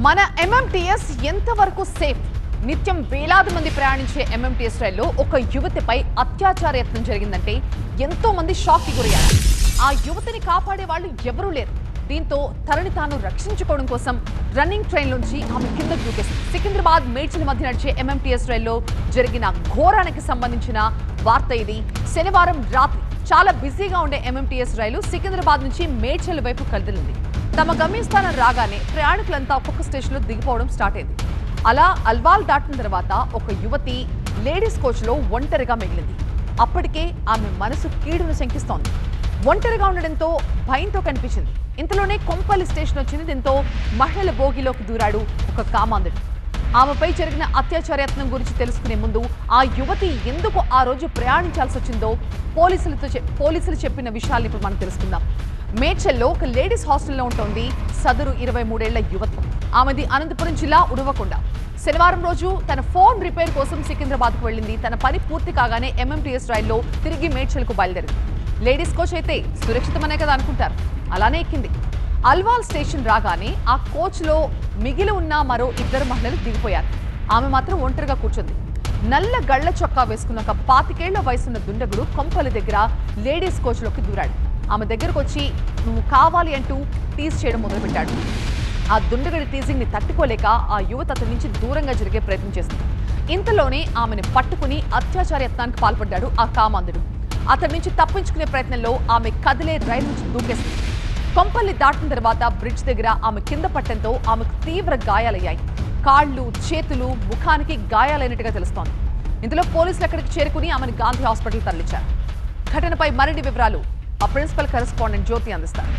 మన ఎంఎంటీఎస్ ఎంతవరకు సేఫ్? నిత్యం వేలాది మంది ప్రయాణించే ఎంఎంటీఎస్ రైల్లో ఒక యువతిపై అత్యాచార యత్నం జరిగిందంటే ఎంతో మంది షాక్ కి గురయ్యారు. ఆ యువతిని కాపాడే వాళ్ళు ఎవరూ లేరు. దీంతో తనని తాను రక్షించుకోవడం కోసం రన్నింగ్ ట్రైన్ నుంచి ఆమె కిందకు దూకేసింది. సికింద్రాబాద్ మేడ్చల్ మధ్య నడిచే ఎంఎంటీఎస్ రైల్లో జరిగిన ఘోరానికి సంబంధించిన వార్త ఇది. శనివారం రాత్రి చాలా బిజీగా ఉండే ఎంఎంటీఎస్ రైలు సికింద్రాబాద్ నుంచి మేడ్చల్ వైపు కదిలింది. తమ గమ్యస్థానం రాగానే ప్రయాణికులంతా ఒక్కొక్క స్టేషన్లో దిగిపోవడం స్టార్ట్ అయింది. అలా అల్వాల్ దాటిన తర్వాత ఒక యువతి లేడీస్ కోచ్లో ఒంటరిగా మిగిలింది. అప్పటికే ఆమె మనసు కీడును శంకిస్తోంది. ఒంటరిగా ఉండడంతో భయంతో కనిపించింది. ఇంతలోనే కొంపల్లి స్టేషన్ వచ్చింది. దీంతో మహిళల బోగిలోకి దూరాడు ఒక కామాంధుడు. ఆమెపై జరిగిన అత్యాచార యత్నం గురించి తెలుసుకునే ముందు ఆ యువతి ఎందుకు ఆ రోజు ప్రయాణించాల్సి వచ్చిందో పోలీసులు చెప్పిన విషయాలు ఇప్పుడు మనం తెలుసుకుందాం. మేడ్చల్లో ఒక లేడీస్ హాస్టల్లో ఉంటుంది సదరు 23 ఏళ్ల యువతి. ఆమెది అనంతపురం జిల్లా ఉడవకొండ. శనివారం రోజు తన ఫోన్ రిపేర్ కోసం సికింద్రాబాద్కు వెళ్ళింది. తన పని పూర్తి కాగానే ఎంఎంటీఎస్ రైల్లో తిరిగి మేడ్చల్కు బయలుదేరింది. లేడీస్ కోచ్ అయితే సురక్షితమనే కదా అనుకుంటారు. అలానే ఎక్కింది. అల్వాల్ స్టేషన్ రాగానే ఆ కోచ్లో మిగిలి ఉన్న మరో 2 మహిళలు దిగిపోయారు. ఆమె మాత్రం ఒంటరిగా కూర్చుంది. నల్ల గళ్ల చొక్కా వేసుకున్న ఒక 25 ఏళ్ల వయసున్న దుండగుడు కొంపల దగ్గర లేడీస్ కోచ్లోకి దూరాడు. ఆమె దగ్గరకు వచ్చి నువ్వు కావాలి అంటూ టీజ్ చేయడం మొదలుపెట్టాడు. ఆ దుండగుడి టీజింగ్ ని తట్టుకోలేక ఆ యువత అతని నుంచి దూరంగా జరిగే ప్రయత్నం చేస్తుంది. ఇంతలోనే ఆమెను పట్టుకుని అత్యాచార యత్నానికి పాల్పడ్డాడు ఆ కామాంధుడు. అతని నుంచి తప్పించుకునే ప్రయత్నంలో ఆమె కదిలే రైలు నుంచి దూకేసింది. కొంపల్లి దాటిన తర్వాత బ్రిడ్జ్ దగ్గర ఆమె కింద పట్టడంతో ఆమెకు తీవ్ర గాయాలయ్యాయి. కాళ్ళు, చేతులు, ముఖానికి గాయాలైనట్టుగా తెలుస్తోంది. ఇందులో పోలీసులు అక్కడికి చేరుకుని ఆమెను గాంధీ హాస్పిటల్ తరలించారు. ఘటనపై మరిన్ని వివరాలు ఆ ప్రిన్సిపల్ కరెస్పాండెంట్ జ్యోతి అందిస్తారు.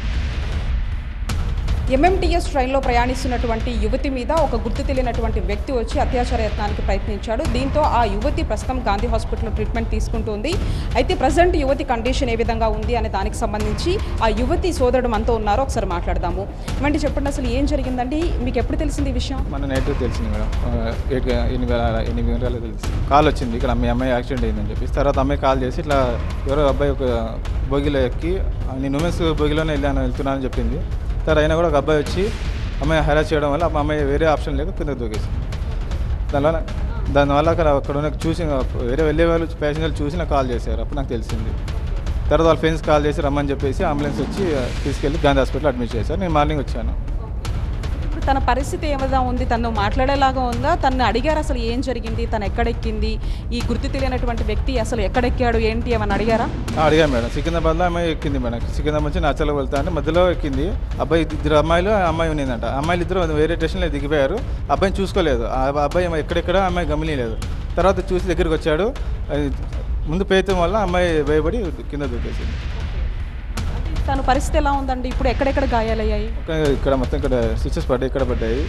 ఎంఎంటీఎస్ ట్రైన్లో ప్రయాణిస్తున్నటువంటి యువతి మీద ఒక గుర్తు తెలియనటువంటి వ్యక్తి వచ్చి అత్యాచార యత్నానికి ప్రయత్నించాడు. దీంతో ఆ యువతి ప్రస్తుతం గాంధీ హాస్పిటల్లో ట్రీట్మెంట్ తీసుకుంటుంది. అయితే ప్రజెంట్ యువతి కండిషన్ ఏ విధంగా ఉంది అనే దానికి సంబంధించి ఆ యువతి సోదరుడు మనతో ఉన్నారో ఒకసారి మాట్లాడదాము. ఏమంటే చెప్పండి, అసలు ఏం జరిగిందండి? మీకు ఎప్పుడు తెలిసింది ఈ విషయం? మన నైట్ తెలిసింది మేడం. 8 గంటల తెలిసింది. కాల్ వచ్చింది ఇక్కడ మీ అమ్మాయి యాక్సిడెంట్ అయిందని చెప్పి. తర్వాత అమ్మాయి కాల్ చేసి ఇట్లా ఎవరో అబ్బాయి ఒక బొగిలో ఎక్కి నేను ఉమెన్స్ బొగిలోనే వెళ్తున్నానని చెప్పింది. తర్వాత అయినా కూడా ఒక అబ్బాయి వచ్చి అమ్మాయి హెరాస్ చేయడం వల్ల అమ్మాయి వేరే ఆప్షన్ లేక కింద దూకేసింది. దానివల్ల అక్కడ ఉన్న చూసి వేరే వెళ్ళే వాళ్ళు ప్యాసింజర్లు చూసి నాకు కాల్ చేశారు. అప్పుడు నాకు తెలిసింది. తర్వాత వాళ్ళ ఫ్రెండ్స్ కాల్ చేసి రమ్మని చెప్పేసి అంబులెన్స్ వచ్చి తీసుకెళ్ళి గాంధీ హాస్పిటల్ అడ్మిట్ చేశారు. నేను మార్నింగ్ వచ్చాను. ఇప్పుడు తన పరిస్థితి ఏమైనా ఉంది? తను మాట్లాడేలాగా ఉందా? తను అడిగారు అసలు ఏం జరిగింది, తను ఎక్కడెక్కింది, ఈ గుర్తు తెలియనటువంటి వ్యక్తి అసలు ఎక్కడెక్కాడు ఏంటి ఏమని అడిగారా? అడిగాను మేడం. సికింద్రాబాద్లో అమ్మాయి ఎక్కింది మేడం. సికింద్రాబాద్ నుంచి నాచర్లకు వెళ్తా అంటే మధ్యలో ఎక్కింది. అబ్బాయి 2 అమ్మాయిలు అమ్మాయి ఉన్నదంట. అమ్మాయిలు 2 వేరే స్టేషన్లో దిగిపోయారు. అబ్బాయిని చూసుకోలేదు. ఆ అబ్బాయి ఎక్కడెక్కడ అమ్మాయి గమనిలేదు. తర్వాత చూసి దగ్గరికి వచ్చాడు. ముందు పేయటం వల్ల అమ్మాయి భయపడి కింద దూకేసింది. తన పరిస్థితి ఎలా ఉందండి? ఇప్పుడు ఎక్కడెక్కడ గాయాలయ్యాయి? ఇక్కడ మొత్తం ఇక్కడ స్టిచెస్ పడ్డాయి, ఇక్కడ పడ్డాయి.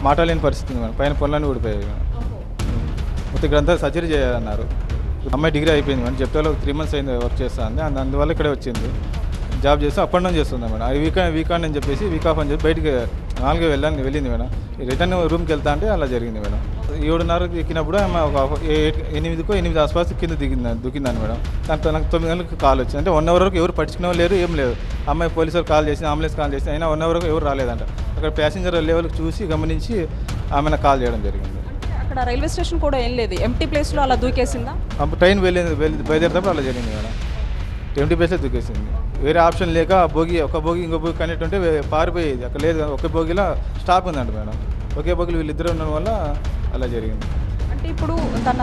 మాట్లాడలేని పరిస్థితి ఉంది మేడం. పైన పొలాన్ని ఊడిపోయాయి. మొత్తం ఇక్కడంతా సర్జరీ చేయాలన్నారు. అమ్మాయి డిగ్రీ అయిపోయింది మేడం. చెప్తే 3 months అయింది వర్క్ చేస్తుంది. అందువల్ల ఇక్కడే వచ్చింది. జాబ్ చేస్తూ అప్ అండ్ డౌన్ చేస్తుంది మేడం. అది వీకెండ్ అని చెప్పేసి వీక్ ఆఫ్ అని చెప్పి బయటికి 4 వెళ్ళింది మేడం. రిటర్న్ రూమ్కి వెళ్తా అంటే అలా జరిగింది మేడం. 7:30 ఎక్కినప్పుడు ఆమె ఒక 8 ఆసుపాస్ కింద దూకిందని మేడం. దాంతో నాకు 9 గంటలకు కాల్ వచ్చింది. అంటే 1 hour వరకు ఎవరు పట్టించుకునే లేరు, ఏం లేదు. అమ్మాయి పోలీసు వాళ్ళు కాల్ చేసి అంబులెన్స్ కాల్ చేసి అయినా 1 hour వరకు ఎవరు రాలేదంట. అక్కడ ప్యాసింజర్ లెవెల్కి చూసి గమనించి ఆమెను కాల్ చేయడం జరిగింది. అక్కడ రైల్వే స్టేషన్ కూడా ఏం లేదు, ఎంటీ ప్లేస్లో అలా దూకేసిందా? అప్పుడు ట్రైన్ బయలుదేరేటప్పుడు అలా జరిగింది మేడం. ఎంటీ ప్లేస్లో దూకేసింది. వేరే ఆప్షన్ లేక ఒక బోగి ఇంకో బోగి కనెక్ట్ ఉంటే పారిపోయేది. అక్కడ లేదు, ఒక బోగిలో స్టాప్ ఉందంట మేడం. ఒకే బోగిలో వీళ్ళిద్దరు ఉండడం వల్ల అలా జరిగింది. అంటే ఇప్పుడు తన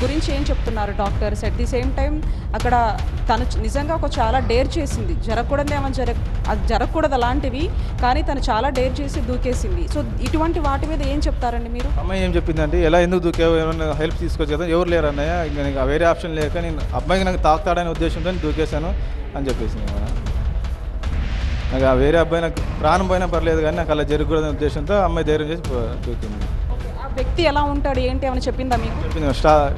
గురించి ఏం చెప్తున్నారు doctors? At the same time అక్కడ తను నిజంగా చాలా డేర్ చేసింది. జరగకూడదు ఏమైనా అది జరగకూడదు అలాంటివి, కానీ తను చాలా డేర్ చేసి దూకేసింది. సో ఇటువంటి వాటి మీద ఏం చెప్తారండి మీరు? అమ్మాయి ఏం చెప్పిందంటే ఎలా ఎందుకు దూకావు, ఏమైనా హెల్ప్ తీసుకోవచ్చు కదా, ఎవరు లేరు అన్నయ్య, ఇంకా నీకు వేరే ఆప్షన్ లేక నేను అబ్బాయికి నాకు తాకుతాడనే ఉద్దేశంతో దూకేశాను అని చెప్పేసింది మేడం. నాకు ఆ వేరే అబ్బాయి నాకు ప్రాణం పోయినా పర్లేదు కానీ నాకు అలా జరగకూడదనే ఉద్దేశంతో అమ్మాయి ధైర్యం చేసి దూకింది. ఆ వ్యక్తి ఎలా ఉంటాడు ఏంటి ఏమైనా చెప్పిందా మీకు? చెప్పింది.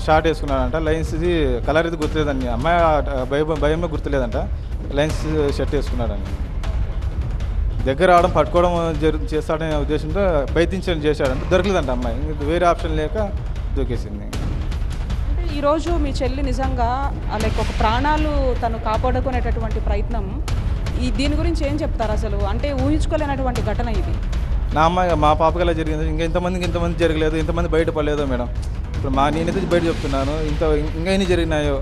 షార్ట్ వేసుకున్నాడంట. లైన్స్ ఇది కలర్ ఇది గుర్తులేదండి. అమ్మాయి భయంలో గుర్తులేదంట. లైన్స్ షర్ట్ వేసుకున్నాడని దగ్గర రావడం పట్టుకోవడం చేస్తాడనే ఉద్దేశంతో ప్రయత్నించడం చేశాడంటే దొరకలేదంట అమ్మాయి. వేరే ఆప్షన్ లేక దూకేసింది. అంటే ఈరోజు మీ చెల్లి నిజంగా లైక్ ఒక ప్రాణాలు తను కాపాడుకునేటటువంటి ప్రయత్నం, దీని గురించి ఏం చెప్తారు అసలు? అంటే ఊహించుకోలేనటువంటి ఘటన ఇది. నా అమ్మాయి మా పాపకి ఎలా జరిగింది ఇంకా ఇంతమంది జరగలేదు, ఇంతమంది బయట పడలేదో మేడం. ఇప్పుడు నేనైతే బయట చెప్తున్నాను, ఇంకా ఎన్ని జరిగినాయో.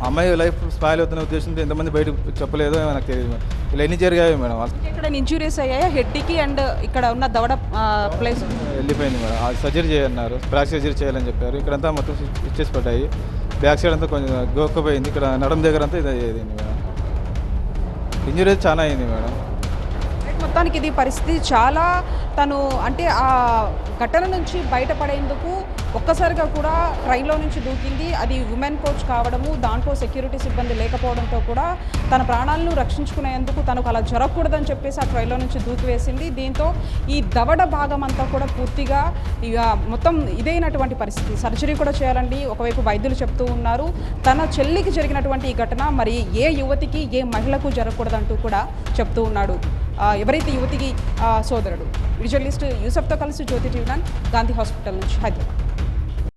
అమ్మాయి లైఫ్ స్పాయిల్ అవుతున్న ఉద్దేశంతో ఎంతమంది బయట చెప్పలేదో నాకు తెలియదు మేడం. ఇలా ఎన్ని జరిగాయో మేడం. ఇక్కడ ఇంజురీస్ అయ్యాయా హెడ్కి అండ్ ఇక్కడ ఉన్న దవడ ప్లేస్? వెళ్ళిపోయింది మేడం. సర్జరీ చేయన్నారు, బ్యాక్ సర్జరీ చేయాలని చెప్పారు. ఇక్కడంతా మొత్తం స్టిచెస్ పడ్డాయి, బ్యాక్ సైడ్ అంతా కొంచెం గోక్కపోయింది, ఇక్కడ నడం దగ్గర అంతా ఇది అయ్యేది మేడం. ఇంజురీ చాలా అయింది మేడం. మొత్తానికి ఇది పరిస్థితి చాలా తను అంటే ఆ ఘటన నుంచి బయటపడేందుకు ఒక్కసారిగా కూడా ట్రైన్లో నుంచి దూకింది. అది ఉమెన్ కోచ్ కావడము, దాంట్లో సెక్యూరిటీ సిబ్బంది లేకపోవడంతో కూడా తన ప్రాణాలను రక్షించుకునేందుకు తనకు అలా జరగకూడదని చెప్పేసి ఆ ట్రైన్లో నుంచి దూకివేసింది. దీంతో ఈ దవడ భాగం అంతా కూడా పూర్తిగా ఇక మొత్తం ఇదైనటువంటి పరిస్థితి. సర్జరీ కూడా చేయాలండి ఒకవైపు వైద్యులు చెప్తూ ఉన్నారు. తన చెల్లికి జరిగినటువంటి ఈ ఘటన మరి ఏ యువతికి ఏ మహిళకు జరగకూడదంటూ కూడా చెప్తూ ఉన్నాడు ఎవరైతే యువతికి సోదరుడు. విజువలిస్ట్ యూసఫ్తో కలిసి జ్యోతి టీవీ9 గాంధీ హాస్పిటల్ నుంచి హైదరాబాద్.